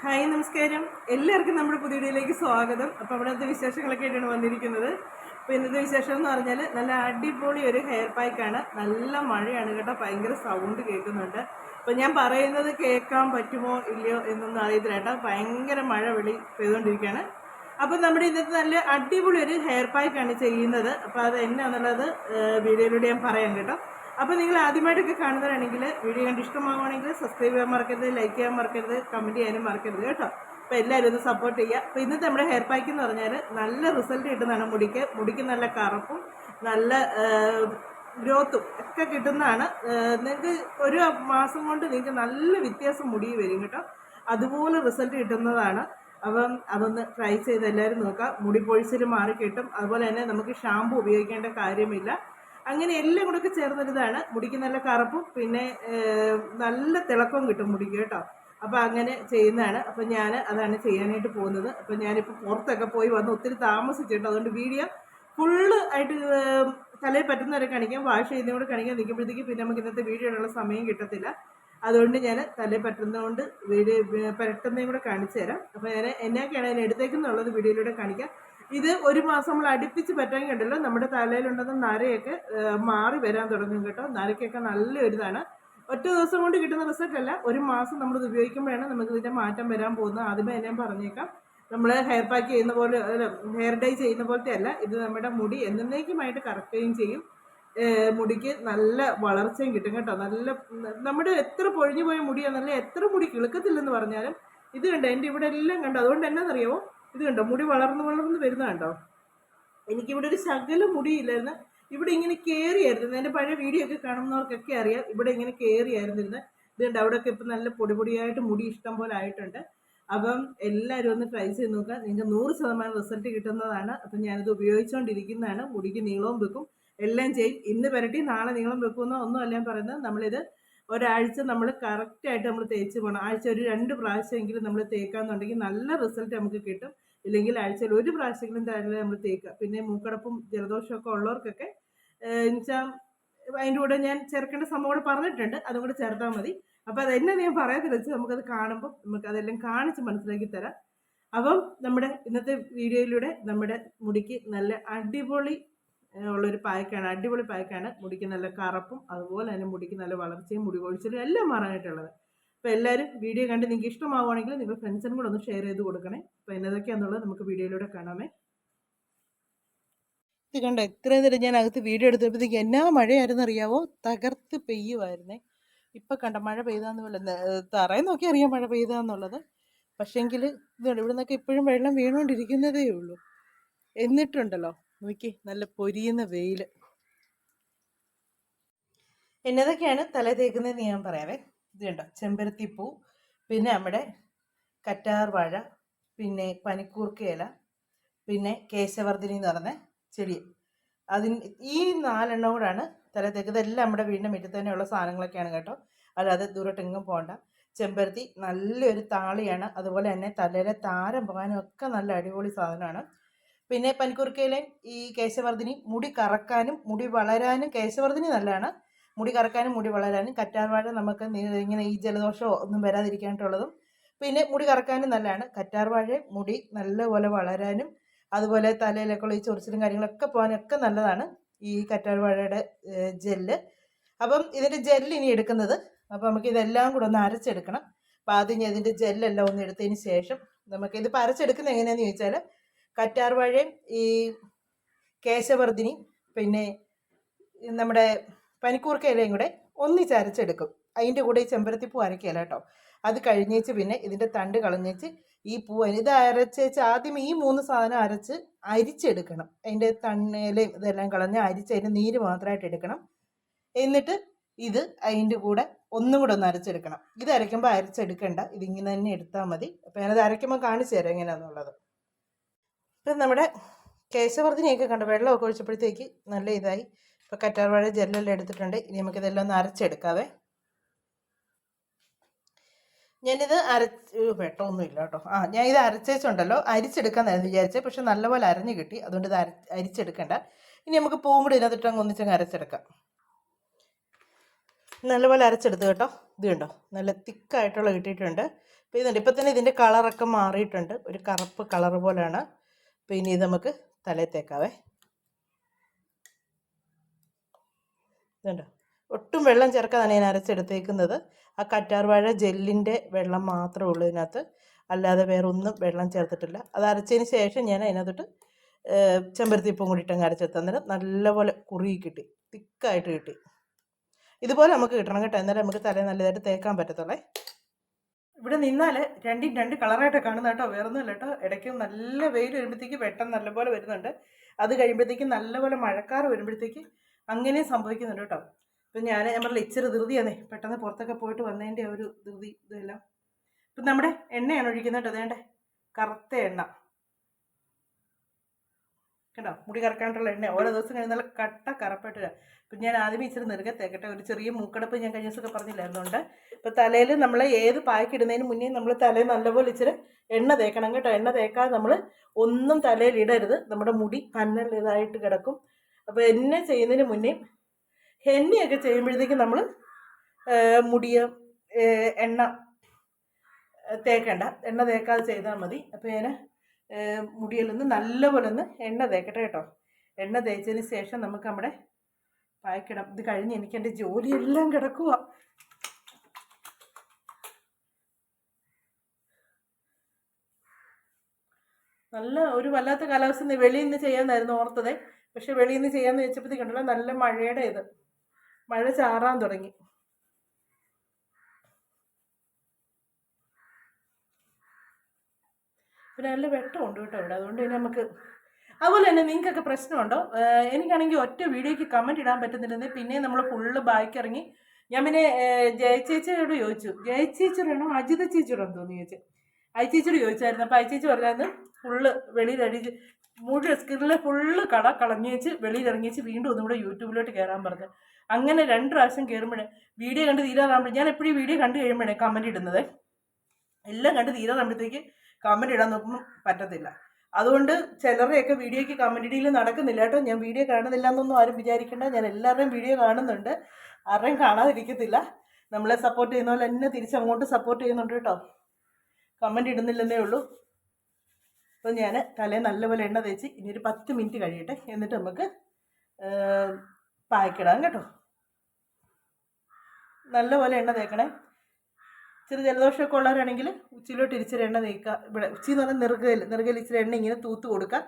Hi നമസ്കാരം. എല്ലാവർക്കും നമ്മുടെ പുതിയ വീഡിയോയിലേക്ക് സ്വാഗതം. അപ്പോൾ അവിടുത്തെ വിശേഷങ്ങളൊക്കെ ആയിട്ടാണ് വന്നിരിക്കുന്നത്. അപ്പോൾ ഇന്നത്തെ വിശേഷം എന്ന് പറഞ്ഞാൽ നല്ല അടിപൊളി ഒരു ഹെയർ പാക്കാണ്. നല്ല മഴയാണ് കേട്ടോ, ഭയങ്കര സൗണ്ട് കേൾക്കുന്നുണ്ട്. അപ്പോൾ ഞാൻ പറയുന്നത് കേൾക്കാൻ പറ്റുമോ ഇല്ലയോ എന്നൊന്നും അറിയത്തില്ല കേട്ടോ, ഭയങ്കര മഴ പെയ്തുകൊണ്ടിരിക്കുകയാണ്. അപ്പോൾ നമ്മുടെ ഇന്നത്തെ നല്ല അടിപൊളി ഒരു ഹെയർ പാക്കാണ് ചെയ്യുന്നത്. അപ്പോൾ അത് എന്നാന്നുള്ളത് വീഡിയോയിലൂടെ ഞാൻ പറയാം കേട്ടോ. അപ്പോൾ നിങ്ങൾ ആദ്യമായിട്ടൊക്കെ കാണുന്നവരാണെങ്കിൽ വീഡിയോ കണ്ട് ഇഷ്ടമാകുവാണെങ്കിൽ സബ്സ്ക്രൈബ് ചെയ്യാൻ മറക്കരുത്, ലൈക്ക് ചെയ്യാൻ മറക്കരുത്, കമൻറ്റ് ചെയ്യാനും മറക്കരുത് കേട്ടോ. അപ്പോൾ എല്ലാവരും ഒന്ന് സപ്പോർട്ട് ചെയ്യുക. അപ്പോൾ ഇന്നത്തെ നമ്മുടെ ഹെയർ പാക്ക് എന്ന് പറഞ്ഞാൽ നല്ല റിസൾട്ട് കിട്ടുന്നതാണ്. മുടിക്ക് നല്ല കറുപ്പും നല്ല ഗ്രോത്തും ഒക്കെ കിട്ടുന്നതാണ്. നിങ്ങൾക്ക് ഒരു മാസം കൊണ്ട് നിങ്ങൾക്ക് നല്ല വ്യത്യാസം മുടി വരും കേട്ടോ, അതുപോലെ റിസൾട്ട് കിട്ടുന്നതാണ്. അപ്പം അതൊന്ന് ട്രൈ ചെയ്ത് എല്ലാവരും നോക്കാം. മുടി പൊഴിച്ചിൽ മാറി കിട്ടും. അതുപോലെ തന്നെ നമുക്ക് ഷാമ്പു ഉപയോഗിക്കേണ്ട കാര്യമില്ല. അങ്ങനെ എല്ലാം കൂടെ ഒക്കെ ചേർന്നൊരിതാണ്. മുടിക്ക് നല്ല കറുപ്പും പിന്നെ നല്ല തിളക്കവും കിട്ടും മുടിക്ക് കേട്ടോ. അപ്പോൾ അങ്ങനെ ചെയ്യുന്നതാണ്. അപ്പോൾ ഞാൻ അതാണ് ചെയ്യാനായിട്ട് പോകുന്നത്. അപ്പോൾ ഞാനിപ്പോൾ പുറത്തൊക്കെ പോയി വന്ന് ഒത്തിരി താമസിച്ചിട്ട് അതുകൊണ്ട് വീഡിയോ ഫുള്ള് ആയിട്ട് തലയിൽ പറ്റുന്നവരെ കാണിക്കാം, വാഷ് ചെയ്യുന്നതും കൂടെ കാണിക്കാൻ നിൽക്കുമ്പോഴത്തേക്ക് പിന്നെ നമുക്ക് ഇന്നത്തെ വീഡിയോയിലുള്ള സമയം കിട്ടത്തില്ല. അതുകൊണ്ട് ഞാൻ തലയിൽ പറ്റുന്നതുകൊണ്ട് വീഡിയോ പരട്ടുന്നതും കൂടെ കാണിച്ചു തരാം. അപ്പോൾ ഞാൻ എന്നൊക്കെയാണ് അതിന് എടുത്തേക്കുന്നുള്ളത് വീഡിയോയിലൂടെ കാണിക്കാം. ഇത് ഒരു മാസം നമ്മൾ അടുപ്പിച്ച് പറ്റാൻ കണ്ടല്ലോ, നമ്മുടെ തലയിലുണ്ടെന്ന നരയൊക്കെ മാറി വരാൻ തുടങ്ങും കേട്ടോ. നരയ്ക്കൊക്കെ നല്ലൊരിതാണ്. ഒറ്റ ദിവസം കൊണ്ട് കിട്ടുന്ന റിസൾട്ട് അല്ല, ഒരു മാസം നമ്മളിത് ഉപയോഗിക്കുമ്പോഴാണ് നമുക്ക് ഇതിൻ്റെ മാറ്റം വരാൻ പോകുന്നത്. ആദ്യമേ ഞാൻ പറഞ്ഞേക്കാം, നമ്മൾ ഹെയർ പാക്ക് ചെയ്യുന്ന പോലെ ഹെയർ ഡൈ ചെയ്യുന്ന പോലത്തെ അല്ല ഇത്. നമ്മുടെ മുടി എന്നേക്കുമായിട്ട് കറക്കുകയും ചെയ്യും. മുടിക്ക് നല്ല വളർച്ചയും കിട്ടും കേട്ടോ. നല്ല നമ്മുടെ എത്ര പൊഴിഞ്ഞു പോയ മുടിയാണെന്നല്ല, എത്ര മുടി കിളുക്കത്തില്ലെന്ന് പറഞ്ഞാലും ഇത് കണ്ടോ, എൻ്റെ ഇവിടെ എല്ലാം കണ്ടോ. അതുകൊണ്ട് എന്നാണെന്നറിയാമോ, ഇത് കണ്ടോ മുടി വളർന്ന് വരുന്ന കണ്ടോ. എനിക്കിവിടെ ഒരു ശകല മുടിയില്ലായിരുന്നു, ഇവിടെ ഇങ്ങനെ കയറിയായിരുന്നു. എൻ്റെ പഴയ വീഡിയോ ഒക്കെ കാണുന്നവർക്കൊക്കെ അറിയാം, ഇവിടെ ഇങ്ങനെ കയറിയായിരുന്നിരുന്നത്. ഇത് കണ്ടോ, അവിടെയൊക്കെ ഇപ്പം നല്ല പൊടിയായിട്ട് മുടി ഇഷ്ടം പോലെ ആയിട്ടുണ്ട്. അപ്പം എല്ലാവരും ഒന്ന് ട്രൈ ചെയ്ത് നോക്കുക, നിങ്ങൾക്ക് 100% റിസൾട്ട് കിട്ടുന്നതാണ്. അപ്പം ഞാനിത് ഉപയോഗിച്ചുകൊണ്ടിരിക്കുന്നതാണ്. മുടിക്ക് നീളവും വെക്കും, എല്ലാം ചെയ്യും. ഇന്ന് പുരട്ടി നാളെ നീളം വെക്കുമെന്നോ ഒന്നും അല്ല ഞാൻ പറയുന്നത്. നമ്മളിത് ഒരാഴ്ച നമ്മൾ കറക്റ്റായിട്ട് നമ്മൾ തേച്ച് പോകണം. ആഴ്ച ഒരു 2 പ്രാവശ്യമെങ്കിലും നമ്മൾ തേക്കാന്നുണ്ടെങ്കിൽ നല്ല റിസൾട്ട് നമുക്ക് കിട്ടും. ഇല്ലെങ്കിൽ ആഴ്ചയിൽ 1 പ്രാവശ്യമെങ്കിലും തലയിൽ നമ്മൾ തേക്കുക. പിന്നെ മൂക്കടപ്പും ജലദോഷമൊക്കെ ഉള്ളവർക്കൊക്കെ എന്നുവെച്ചാൽ അതിൻ്റെ കൂടെ ഞാൻ ചേർക്കേണ്ട സംഭവം കൂടെ പറഞ്ഞിട്ടുണ്ട്, അതും കൂടെ ചേർത്താൽ മതി. അപ്പോൾ അതെന്നെ ഞാൻ പറയാത്തില്ല വെച്ച് നമുക്കത് കാണുമ്പോൾ നമുക്കതെല്ലാം കാണിച്ച് മനസ്സിലാക്കി തരാം. അപ്പം നമ്മുടെ ഇന്നത്തെ വീഡിയോയിലൂടെ നമ്മുടെ മുടിക്ക് നല്ല അടിപൊളി ഉള്ളൊരു പായ്ക്കാണ്, അടിപൊളി പായ്ക്കാണ്. മുടിക്ക് നല്ല കറുപ്പും അതുപോലെ തന്നെ മുടിക്ക് നല്ല വളർച്ചയും മുടി കൊഴിച്ചിലും എല്ലാം മാറാനായിട്ടുള്ളത്. അപ്പോൾ എല്ലാവരും വീഡിയോ കണ്ട് നിങ്ങൾക്ക് ഇഷ്ടമാവുകയാണെങ്കിൽ നിങ്ങൾ ഫ്രണ്ട്സിനും കൂടെ ഒന്ന് ഷെയർ ചെയ്ത് കൊടുക്കണേ. അപ്പോൾ എന്നതൊക്കെയാണെന്നുള്ളത് നമുക്ക് വീഡിയോയിലൂടെ കാണാമേ. ഇത് കണ്ടോ, ഇത്രയും നേരം ഞാൻ അകത്ത് വീഡിയോ എടുത്തപ്പോഴത്തേക്ക് എന്നാ മഴയായിരുന്നു അറിയാവോ, തകർത്ത് പെയ്യുമായിരുന്നേ. ഇപ്പം കണ്ട മഴ പെയ്താന്ന് പോലെ തറയിൽ നോക്കി അറിയാം മഴ പെയ്താന്നുള്ളത്. പക്ഷേങ്കിൽ ഇതുണ്ട്, ഇവിടെ നിന്നൊക്കെ ഇപ്പോഴും വെള്ളം വീണുകൊണ്ടിരിക്കുന്നതേ ഉള്ളൂ. എന്നിട്ടുണ്ടല്ലോ നോക്കി നല്ല പൊരിയുന്ന വെയിൽ. എന്നതൊക്കെയാണ് തല തേക്കുന്നതെന്ന് ഞാൻ പറയാവേ. ഇത് കണ്ടോ, ചെമ്പരത്തിപ്പൂ, പിന്നെ നമ്മുടെ കറ്റാർ വാഴ, പിന്നെ പനിക്കൂർക്ക ഇല, പിന്നെ കേശവർദ്ധിനി എന്ന് പറഞ്ഞ ചെടി. ഈ 4 എണ്ണം കൂടാണ് തല തേക്കുന്നത്. എല്ലാം നമ്മുടെ വീടിൻ്റെ മുറ്റത്ത് തന്നെയുള്ള സാധനങ്ങളൊക്കെയാണ് കേട്ടോ, അല്ലാതെ ദൂരോട്ടെങ്ങും പോകണ്ട. ചെമ്പരത്തി നല്ലൊരു താളിയാണ്, അതുപോലെ തന്നെ തലയിലെ താരം പോകാനും ഒക്കെ നല്ല അടിപൊളി സാധനമാണ്. പിന്നെ പനിക്കൂർക്കയിലേയും ഈ കേശവർദ്ധിനി മുടി കറക്കാനും മുടി വളരാനും, കേശവർദ്ധിനി നല്ലതാണ് മുടി കറക്കാനും മുടി വളരാനും. കറ്റാർവാഴ നമുക്ക് ഇങ്ങനെ ഈ ജലദോഷമോ ഒന്നും വരാതിരിക്കാനായിട്ടുള്ളതും പിന്നെ മുടി കറക്കാനും നല്ലതാണ്. കറ്റാർവാഴ മുടി നല്ലപോലെ വളരാനും അതുപോലെ തലയിലേക്കുള്ള ഈ ചൊറിച്ചിലും കാര്യങ്ങളൊക്കെ പോകാനൊക്കെ നല്ലതാണ് ഈ കറ്റാർവാഴയുടെ ജെല്ല്. അപ്പം ഇതിൻ്റെ ജെല്ല് ഇനി എടുക്കുന്നത്, അപ്പോൾ നമുക്ക് ഇതെല്ലാം കൂടെ ഒന്ന് അരച്ചെടുക്കണം. അപ്പോൾ ആദ്യം ഇതിൻ്റെ ജെല്ലെല്ലാം ഒന്ന് എടുത്തതിന് ശേഷം നമുക്കിത് അരച്ചെടുക്കുന്നത് എങ്ങനെയാണെന്ന് ചോദിച്ചാൽ, കറ്റാർവാഴയും ഈ കേശവർദ്ധിനി പിന്നെ നമ്മുടെ പനിക്കൂർക്ക ഇലയും കൂടെ ഒന്നിച്ച് അരച്ചെടുക്കും. അതിൻ്റെ കൂടെ ഈ ചെമ്പരത്തിപ്പൂ അരക്കുകയില്ല കേട്ടോ. അത് കഴിഞ്ഞേച്ച് പിന്നെ ഇതിൻ്റെ തണ്ട് കളഞ്ഞേച്ച് ഈ ഇത് അരച്ചേച്ച് ആദ്യം ഈ 3 സാധനം അരിച്ചെടുക്കണം. അതിൻ്റെ തണ്ണയിലയും ഇതെല്ലാം കളഞ്ഞ് അരിച്ച് അതിൻ്റെ നീര് മാത്രമായിട്ട് എടുക്കണം. എന്നിട്ട് ഇത് അതിൻ്റെ കൂടെ ഒന്നും കൂടെ ഒന്ന് അരച്ചെടുക്കണം. ഇത് അരയ്ക്കുമ്പോൾ അരച്ചെടുക്കണ്ട, ഇതിങ്ങനെ തന്നെ എടുത്താൽ മതി. അപ്പോൾ ഞാനത് അരയ്ക്കുമ്പോൾ കാണിച്ചു തരാം എങ്ങനെയാണെന്നുള്ളത്. ഇപ്പം നമ്മുടെ കേശവർദ്ധിനിയൊക്കെ കണ്ട വെള്ളമൊക്കെ ഒഴിച്ചപ്പോഴത്തേക്ക് നല്ല ഇതായി. ഇപ്പോൾ കറ്റാർവാഴ ജെല്ലെല്ലാം എടുത്തിട്ടുണ്ട്. ഇനി നമുക്കിതെല്ലാം ഒന്ന് അരച്ചെടുക്കാവേ. ഞാനിത് വെട്ടമൊന്നുമില്ല കേട്ടോ. ഞാൻ ഇത് അരച്ചേച്ചുണ്ടല്ലോ, അരിച്ചെടുക്കാമെന്നായിരുന്നു വിചാരിച്ചത്. പക്ഷെ നല്ലപോലെ അരഞ്ഞു കിട്ടി, അതുകൊണ്ട് ഇത് അരിച്ചെടുക്കണ്ട. ഇനി നമുക്ക് പൂവും കൂടി ഇതിനകത്തിട്ടങ്ങ് ഒന്നിച്ചങ്ങ് അരച്ചെടുക്കാം. നല്ലപോലെ അരച്ചെടുത്ത് കേട്ടോ. ഇത് കണ്ടോ, നല്ല തിക്കായിട്ടുള്ള കിട്ടിയിട്ടുണ്ട്. അപ്പോൾ ഇതുണ്ട്, ഇപ്പം തന്നെ ഇതിൻ്റെ കളറൊക്കെ മാറിയിട്ടുണ്ട്, ഒരു കറുപ്പ് കളർ പോലെയാണ്. അപ്പോൾ ഇനി ഇത് നമുക്ക് തലയിൽ തേക്കാവേ. ഇതുണ്ടോ, ഒട്ടും വെള്ളം ചേർക്കാതാണ് ഞാൻ അരച്ചെടുത്തേക്കുന്നത്. ആ കറ്റാർവാഴ ജെല്ലിൻ്റെ വെള്ളം മാത്രമേ ഉള്ളൂ ഇതിനകത്ത്, അല്ലാതെ വേറെ ഒന്നും വെള്ളം ചേർത്തിട്ടില്ല. അത് അരച്ചതിന് ശേഷം ഞാൻ അതിനകത്തോട്ട് ചെമ്പരത്തിപ്പും കൂടി ഇട്ടങ്ങ് അരച്ചെടുത്ത്, അന്നേരം നല്ലപോലെ കുറുകി കിട്ടി, തിക്കായിട്ട് കിട്ടി. ഇതുപോലെ നമുക്ക് കിട്ടണം കേട്ടോ, എന്നാലും നമുക്ക് തലയിൽ നല്ലതായിട്ട് തേക്കാൻ പറ്റത്തുള്ളേ. ഇവിടെ നിന്നാൽ രണ്ടും രണ്ട് കളറായിട്ട് കാണുന്ന കേട്ടോ, വേറൊന്നുമില്ല കേട്ടോ. ഇടയ്ക്ക് നല്ല വെയിൽ വരുമ്പോഴത്തേക്ക് വെട്ടം നല്ലപോലെ വരുന്നുണ്ട്, അത് കഴിയുമ്പോഴത്തേക്ക് നല്ലപോലെ മഴക്കാറ് വരുമ്പോഴത്തേക്ക് അങ്ങനെ സംഭവിക്കുന്നുണ്ട് കേട്ടോ. ഇപ്പം ഞാൻ പറഞ്ഞില്ല ഇച്ചിരി ധൃതിയാണേ, പെട്ടെന്ന് പുറത്തൊക്കെ പോയിട്ട് വന്നതിൻ്റെ ഒരു ധൃതി ഇതെല്ലാം. ഇപ്പം നമ്മുടെ എണ്ണയാണ് ഒഴിക്കുന്നത് കേട്ടോ, അതേണ്ടേ കറുത്ത എണ്ണ കേട്ടോ, മുടി കറക്കാനുള്ള എണ്ണ. ഓരോ ദിവസം കഴിഞ്ഞ് നല്ല കട്ട കറപ്പായിട്ട്. അപ്പം ഞാൻ ആദ്യമേ ഇച്ചിരി നെറുകെ തേക്കട്ടെ, ഒരു ചെറിയ മൂക്കടപ്പ് ഞാൻ കഴിഞ്ഞ ദിവസമൊക്കെ പറഞ്ഞില്ലായിരുന്നുണ്ട്. ഇപ്പം തലയിൽ നമ്മൾ ഏത് പായ്ക്കിടുന്നതിന് മുന്നേ നമ്മൾ തലയിൽ നല്ലപോലെ ഇച്ചിരി എണ്ണ തേക്കണം കേട്ടോ. എണ്ണ തേക്കാതെ നമ്മൾ ഒന്നും തലയിൽ ഇടരുത്, നമ്മുടെ മുടി പന്നൽ ഇതായിട്ട് കിടക്കും. അപ്പോൾ എണ്ണ ചെയ്യുന്നതിന് മുന്നേ, എണ്ണയൊക്കെ ചെയ്യുമ്പോഴത്തേക്കും നമ്മൾ മുടിയ എണ്ണ തേക്കണ്ട, എണ്ണ തേക്കാതെ ചെയ്താൽ മതി. അപ്പോൾ ഞാൻ മുടിയിലൊന്ന് നല്ലപോലെ ഒന്ന് എണ്ണ തേക്കട്ടെ കേട്ടോ. എണ്ണ തേച്ചതിന് ശേഷം നമുക്ക് നമ്മുടെ പായ്ക്കിടാം. ഇത് കഴിഞ്ഞ് എനിക്ക് എൻ്റെ ജോലിയെല്ലാം കിടക്കുക. നല്ല ഒരു വല്ലാത്ത കാലാവസ്ഥ. വെളിയിൽ നിന്ന് ചെയ്യാമെന്നായിരുന്നു ഓർത്തത്, പക്ഷെ വെളിയിൽ നിന്ന് ചെയ്യാമെന്ന് വെച്ചപ്പോഴത്തേക്കുണ്ടല്ലോ നല്ല മഴയുടെ ഇത്, മഴ ചാറാൻ തുടങ്ങി. പിന്നെ നല്ല വെട്ടമുണ്ട് കേട്ടോ ഇവിടെ, അതുകൊണ്ട് തന്നെ നമുക്ക്. അതുപോലെ തന്നെ നിങ്ങൾക്കൊക്കെ പ്രശ്നമുണ്ടോ? എനിക്കാണെങ്കിൽ ഒറ്റ വീഡിയോയ്ക്ക് കമൻറ്റ് ഇടാൻ പറ്റുന്നില്ലെന്നേ. പിന്നെ നമ്മൾ ഫുള്ള് ബാക്ക് ഇറങ്ങി. ഞാൻ പിന്നെ ജയചേച്ചിയോട് ചോദിച്ചു, ജയചേച്ചിയോടാണോ അജിത ചേച്ചിയോടാണോ തോന്നി ചോദിച്ചു. അയച്ചേച്ചിയോട് ചോദിച്ചായിരുന്നു. അപ്പോൾ അയച്ചേച്ചി പറഞ്ഞായിരുന്നു ഫുള്ള് വെളിയിലടിച്ച് മുഴുവൻ സ്കിന്നിൽ ഫുള്ള് കളഞ്ഞു വെച്ച് വെളിയിലിറങ്ങി വെച്ച് വീണ്ടും ഒന്നും കൂടെ യൂട്യൂബിലോട്ട് കയറാൻ പറഞ്ഞു. അങ്ങനെ 2 പ്രാവശ്യം കയറുമ്പോഴേ വീഡിയോ കണ്ട് തീരാറാകുമ്പോൾ, ഞാൻ എപ്പോഴും വീഡിയോ കണ്ടു കഴിയുമ്പോഴേ കമൻറ്റ് ഇടുന്നത്, എല്ലാം കണ്ട് തീരാറാകുമ്പോഴത്തേക്ക് കമൻറ്റ് ഇടാൻ നോക്കുമ്പോൾ പറ്റത്തില്ല. അതുകൊണ്ട് ചിലരുടെയൊക്കെ വീഡിയോയ്ക്ക് കമൻറ്റ് ഇടയിൽ നടക്കുന്നില്ല കേട്ടോ. ഞാൻ വീഡിയോ കാണുന്നില്ല എന്നൊന്നും ആരും വിചാരിക്കേണ്ട, ഞാൻ എല്ലാവരുടെയും വീഡിയോ കാണുന്നുണ്ട്, ആരുടെയും കാണാതിരിക്കത്തില്ല. നമ്മളെ സപ്പോർട്ട് ചെയ്യുന്ന പോലെ എന്നെ തിരിച്ചങ്ങോട്ട് സപ്പോർട്ട് ചെയ്യുന്നുണ്ട് കേട്ടോ. കമൻറ്റ് ഇടുന്നില്ലെന്നേ ഉള്ളൂ. അപ്പോൾ ഞാൻ തലയിൽ നല്ലപോലെ എണ്ണ തേച്ച് ഇനി ഒരു 10 മിനിറ്റ് കഴിയട്ടെ, എന്നിട്ട് നമുക്ക് പായ്ക്കിടാം കേട്ടോ. നല്ലപോലെ എണ്ണ തേക്കണേ. ഇച്ചിരി ജലദോഷമൊക്കെ ഉള്ളവരാണെങ്കിൽ ഉച്ചിലോട്ട് ഇച്ചിരി എണ്ണ തേക്കുക. ഇവിടെ ഉച്ചി എന്ന് പറഞ്ഞാൽ നെറുകയിൽ ഇച്ചിരി എണ്ണ ഇങ്ങനെ തൂത്ത് കൊടുക്കുക,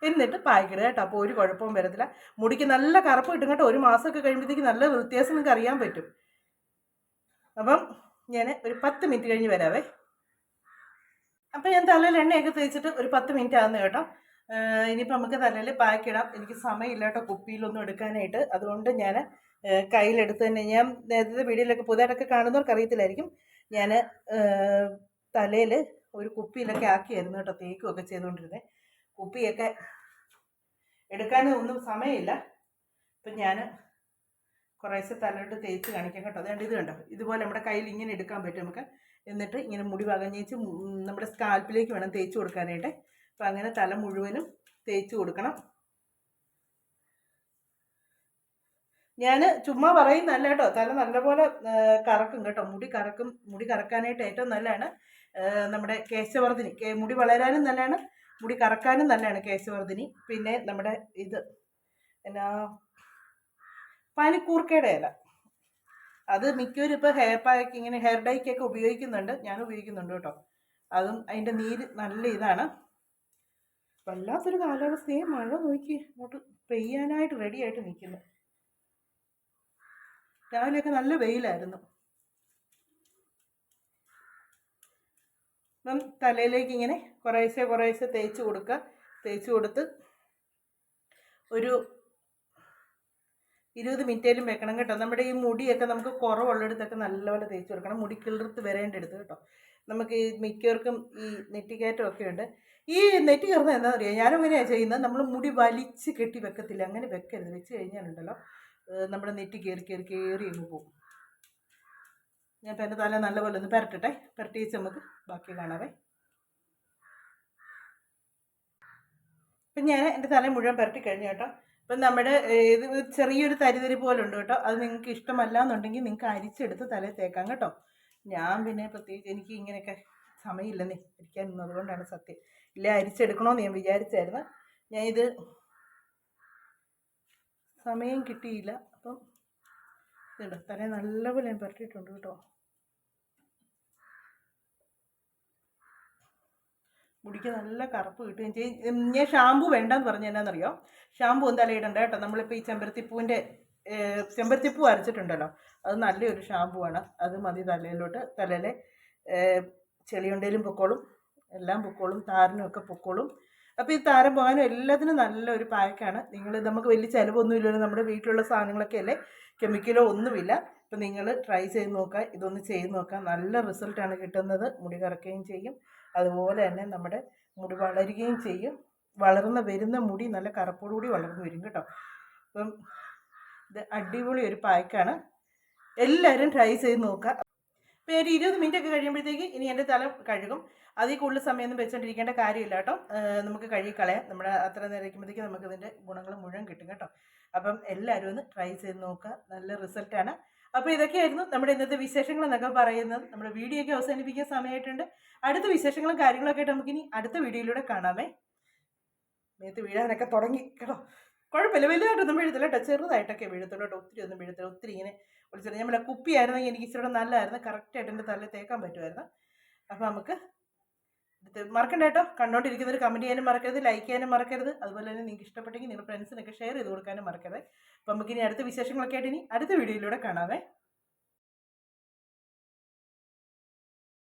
എന്നിട്ട് പായ്ക്കിടുക കേട്ടോ. അപ്പോൾ ഒരു കുഴപ്പവും വരത്തില്ല. മുടിക്ക് നല്ല കറുപ്പ് കിട്ടും കേട്ടോ. ഒരു മാസമൊക്കെ കഴിയുമ്പോഴത്തേക്ക് നല്ല വ്യത്യാസം നിങ്ങൾക്ക് അറിയാൻ പറ്റും. അപ്പം ഞാൻ ഒരു 10 മിനിറ്റ് കഴിഞ്ഞ് വരാവേ. അപ്പം ഞാൻ തലയിൽ എണ്ണയൊക്കെ തേച്ചിട്ട് ഒരു 10 മിനിറ്റ് ആകുന്നു കേട്ടോ. ഇനിയിപ്പോൾ നമുക്ക് തലയിൽ പായ്ക്കിടാം. എനിക്ക് സമയമില്ല കേട്ടോ കുപ്പിയിലൊന്നും എടുക്കാനായിട്ട്, അതുകൊണ്ട് ഞാൻ കയ്യിലെടുത്ത് തന്നെ. ഞാൻ നേരത്തെ വീഡിയോയിലൊക്കെ പുതിയതായിട്ടൊക്കെ കാണുന്നവർക്ക് അറിയത്തില്ലായിരിക്കും, ഞാൻ തലയിൽ ഒരു കുപ്പിയിലൊക്കെ ആക്കിയായിരുന്നു കേട്ടോ തേക്കുമൊക്കെ ചെയ്തുകൊണ്ടിരുന്നത്. കുപ്പിയൊക്കെ എടുക്കാനും ഒന്നും സമയമില്ല. അപ്പം ഞാൻ കുറേശ്ശെ തലയിട്ട് തേച്ച് കാണിക്കാം കേട്ടോ. അതുകൊണ്ട് ഇത് കണ്ടോ, ഇതുപോലെ നമ്മുടെ കയ്യിൽ ഇങ്ങനെ എടുക്കാൻ പറ്റും നമുക്ക്. എന്നിട്ട് ഇങ്ങനെ മുടി വകഞ്ഞേച്ച് നമ്മുടെ സ്കാൽപ്പിലേക്ക് വേണം തേച്ച് കൊടുക്കാനായിട്ട്. അപ്പം അങ്ങനെ തല മുഴുവനും തേച്ച് കൊടുക്കണം. ഞാൻ ചുമ്മാ പറയുന്നല്ല കേട്ടോ, തല നല്ലപോലെ കറക്കും കേട്ടോ. മുടി കറക്കാനായിട്ട് ഏറ്റവും നല്ലതാണ് നമ്മുടെ കേശവർദ്ധിനി. മുടി വളരാനും നല്ലതാണ്, മുടി കറക്കാനും നല്ലതാണ് കേശവർദ്ധിനി. പിന്നെ നമ്മുടെ ഇത് എന്നാ പനിക്കൂർക്കയുടെ ഇല, അത് മിക്കവരും ഇപ്പോൾ ഹെയർ പാക്ക് ഇങ്ങനെ ഹെയർ ഡൈക്കൊക്കെ ഉപയോഗിക്കുന്നുണ്ട്, ഞാൻ ഉപയോഗിക്കുന്നുണ്ട് കേട്ടോ. അതും അതിൻ്റെ നീര് നല്ല ഇതാണ്. വല്ലാത്തൊരു കാലാവസ്ഥയെ, മഴ നോക്കി അങ്ങോട്ട് പെയ്യാനായിട്ട് റെഡി ആയിട്ട് നിൽക്കുന്നു. രാവിലെയൊക്കെ നല്ല വെയിലായിരുന്നു. അപ്പം തലയിലേക്ക് ഇങ്ങനെ കുറേശ്ശെ തേച്ച് കൊടുക്കുക. തേച്ച് കൊടുത്ത് ഒരു 20 മിനിറ്റേലും വെക്കണം കേട്ടോ. നമ്മുടെ ഈ മുടിയൊക്കെ നമുക്ക് കുറവുള്ളിടത്തൊക്കെ നല്ലപോലെ തേച്ച് കൊടുക്കണം, മുടി കിളിർത്ത് വരേണ്ടടുത്ത് കേട്ടോ. നമുക്ക് ഈ മിക്കവർക്കും ഈ നെറ്റിക്കയറ്റമൊക്കെ ഉണ്ട്. ഈ നെറ്റി കയറുന്നത് എന്താണെന്ന് അറിയാം, ഞാനും ഇങ്ങനെയാണ് ചെയ്യുന്നത്. നമ്മൾ മുടി വലിച്ച് കെട്ടി വെക്കത്തില്ല, അങ്ങനെ വെക്കരുത്. വെച്ച് കഴിഞ്ഞാലുണ്ടല്ലോ നമ്മുടെ നെറ്റി കയറി അങ്ങ് പോകും. ഞാൻ ഇപ്പം എൻ്റെ തല നല്ലപോലെ ഒന്ന് പുരട്ടട്ടെ, പുരട്ടി വെച്ച് നമുക്ക് ബാക്കി കാണാവേ. അപ്പം ഞാൻ എൻ്റെ തല മുഴുവൻ പുരട്ടി കഴിഞ്ഞു കേട്ടോ. ഇപ്പം നമ്മുടെ ഇത് ചെറിയൊരു തരിതരി പോലെ ഉണ്ട് കേട്ടോ. അത് നിങ്ങൾക്ക് ഇഷ്ടമല്ല എന്നുണ്ടെങ്കിൽ നിങ്ങൾക്ക് അരിച്ചെടുത്ത് തലയിൽ തേക്കാം കേട്ടോ. ഞാൻ പിന്നെ പ്രത്യേകിച്ച് എനിക്ക് ഇങ്ങനെയൊക്കെ സമയമില്ലെന്നേ ഇരിക്കാനൊന്നും, അതുകൊണ്ടാണ് സത്യം. ഇല്ല അരിച്ചെടുക്കണമെന്ന് ഞാൻ വിചാരിച്ചായിരുന്നു. ഞാൻ ഇത് സമയം കിട്ടിയില്ല. അപ്പം ഇതുണ്ട്, തലയിൽ നല്ലപോലെ ഞാൻ പുരട്ടിയിട്ടുണ്ട് കേട്ടോ. മുടിക്ക് നല്ല കറുപ്പ് കിട്ടുകയും ചെയ്യും. ഞാൻ ഷാമ്പു വേണ്ടെന്ന് പറഞ്ഞ എന്നാന്നറിയോ, ഷാമ്പു ഒന്നും തലയിടണ്ട കേട്ടോ. നമ്മളിപ്പോൾ ഈ ചെമ്പരത്തിപ്പൂ അരച്ചിട്ടുണ്ടല്ലോ, അത് നല്ലൊരു ഷാമ്പു ആണ്. അത് മതി തലയിലോട്ട്. തലയിലെ ചെളിയുണ്ടേലും പൊക്കോളും, എല്ലാം പൊക്കോളും, താരനും ഒക്കെ പൊക്കോളും. അപ്പോൾ ഈ താരം പോകാനും എല്ലാത്തിനും നല്ലൊരു പാക്കാണ്. നമുക്ക് വലിയ ചിലവൊന്നും ഇല്ലല്ലോ, നമ്മുടെ വീട്ടിലുള്ള സാധനങ്ങളൊക്കെ അല്ലേ, കെമിക്കലോ ഒന്നുമില്ല. അപ്പം നിങ്ങൾ ട്രൈ ചെയ്ത് നോക്കുക, ഇതൊന്ന് ചെയ്ത് നോക്കുക. നല്ല റിസൾട്ടാണ് കിട്ടുന്നത്. മുടി കറക്കുകയും ചെയ്യും, അതുപോലെ തന്നെ നമ്മുടെ മുടി വളരുകയും ചെയ്യും. വരുന്ന മുടി നല്ല കറുപ്പോടുകൂടി വളർന്നു വരും കേട്ടോ. അപ്പം ഇത് അടിപൊളി ഒരു പാക്കാണ്. എല്ലാവരും ട്രൈ ചെയ്ത് നോക്കുക. ഇപ്പോൾ ഒരു 20 മിനിറ്റ് ഒക്കെ കഴിയുമ്പോഴത്തേക്ക് ഇനി എൻ്റെ തല കഴുകും. അതിൽ കൂടുതൽ സമയമൊന്നും വെച്ചോണ്ടിരിക്കേണ്ട കാര്യമില്ല കേട്ടോ. നമുക്ക് കഴുകിക്കളയാം. നമ്മുടെ അത്ര നേരം ഇരിക്കുമ്പോഴത്തേക്ക് നമുക്ക് ഇതിൻ്റെ ഗുണങ്ങൾ മുഴുവൻ കിട്ടും കേട്ടോ. അപ്പം എല്ലാവരും ഒന്ന് ട്രൈ ചെയ്ത് നോക്കുക, നല്ല റിസൾട്ടാണ്. അപ്പോൾ ഇതൊക്കെയായിരുന്നു നമ്മുടെ ഇന്നത്തെ വിശേഷങ്ങൾ എന്നൊക്കെ പറയുന്നത്. നമ്മുടെ വീഡിയോ ഒക്കെ അവസാനിപ്പിക്കാൻ സമയമായിട്ടുണ്ട്. അടുത്ത വിശേഷങ്ങളും കാര്യങ്ങളൊക്കെ ആയിട്ട് നമുക്കിനി അടുത്ത വീഡിയോയിലൂടെ കാണാമേ. മേത്ത് വീഴാനൊക്കെ തുടങ്ങി കേട്ടോ. കുഴപ്പമില്ല, വലുതായിട്ടൊന്നും വീഴത്തില്ല കേട്ടോ, ചെറുതായിട്ടൊക്കെ വീഴത്തുള്ളൂ കേട്ടോ. ഒത്തിരി ഒന്നും വീഴത്തില്ല. ഒത്തിരി ഇങ്ങനെ വിളിച്ചത് നമ്മളെ കുപ്പിയായിരുന്നെങ്കിൽ എനിക്ക് ഇച്ചിരി നല്ലതായിരുന്നു, കറക്റ്റായിട്ട് എൻ്റെ തലയിൽ തേക്കാൻ പറ്റുമായിരുന്നു. അപ്പോൾ നമുക്ക് മറക്കണ്ട കേട്ടോ. കണ്ടോണ്ടിരിക്കുന്നവർ കമൻറ്റ് ചെയ്യാനും മറക്കരുത്, ലൈക്ക് ചെയ്യാനും മറക്കരുത്. അതുപോലെ തന്നെ നിങ്ങൾക്ക് ഇഷ്ടപ്പെട്ടെങ്കിൽ നിങ്ങളുടെ ഫ്രണ്ട്സിനൊക്കെ ഷെയർ ചെയ്ത് കൊടുക്കാനും മറക്കരുത്. അപ്പോൾ നമുക്കിനി അടുത്ത വിശേഷങ്ങളൊക്കെ ആയിട്ട് ഇനി അടുത്ത വീഡിയോയിലൂടെ കാണാമേ.